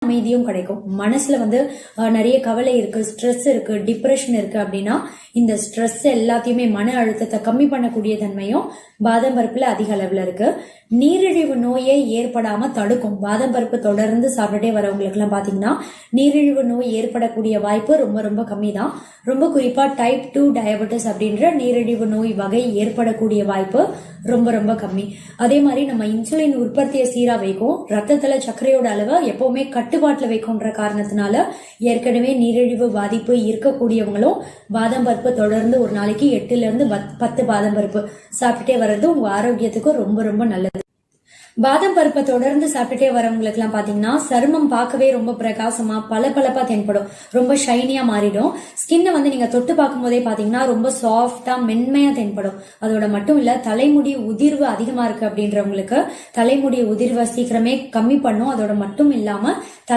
அமைதியும் கிடைக்கும். மனசுல நிறைய கவலை இருக்கு, ஸ்ட்ரெஸ் இருக்கு, டிப்ரெஷன் இருக்கு அப்படின்னா இந்த ஸ்ட்ரெஸ் எல்லாத்தையுமே மன அழுத்தத்தை கம்மி பண்ணக்கூடிய தன்மையும் பாதாம் பருப்புல அதிக அளவுல இருக்கு. நீரிழிவு நோயை ஏற்படாம தடுக்கும். பாதாம் பருப்பு தொடர்ந்து சாப்பிட்டுட்டே வரவங்களுக்கு எல்லாம் பாத்தீங்கன்னா நீரிழிவு நோய் ஏற்படக்கூடிய வாய்ப்பு ரொம்ப ரொம்ப கம்மி தான். ரொம்ப குறிப்பா டைப் 2 டயபெட்டிஸ் அப்படின்ற நீரிழிவு நோய் வகை ஏற்படக்கூடிய வாய்ப்பு ரொம்ப ரொம்ப கம்மி. அதே மாதிரி நம்ம இன்சுலின் உற்பத்தியை சீரா வைக்கும், ரத்தத்துல சர்க்கரையோட அளவை எப்பவுமே கட்டுப்பாட்டுல வைக்கும்ன்ற காரணத்தினால ஏற்கனவே நீரிழிவு பாதிப்பு இருக்கக்கூடியவங்களும் பாதாம் பருப்பு தொடர்ந்து ஒரு நாளைக்கு 8 ல இருந்து 10 பாதாம் பருப்பு சாப்பிட்டுட்டே வர்றது உங்க ஆரோக்கியத்துக்கு ரொம்ப ரொம்ப நல்லது. பாதாம் பருப்பை தொடர்ந்து சாப்பிட்டுட்டே வரவங்களுக்கு எல்லாம் பாத்தீங்கன்னா சருமம் பார்க்கவே ரொம்ப பிரகாசமா பளபளப்பா தென்படும், ரொம்ப ஷைனியா மாறிடும். ஸ்கின்னை நீங்க தொட்டு பார்க்கும் போதே பாத்தீங்கன்னா ரொம்ப சாஃப்டா மென்மையா தென்படும். அதோட மட்டும் இல்ல, தலைமுடி உதிர்வு அதிகமா இருக்கு அப்படின்றவங்களுக்கு தலைமுடி உதிர்வை சீக்கிரமே கம்மி பண்ணும். அதோட மட்டும் இல்லாம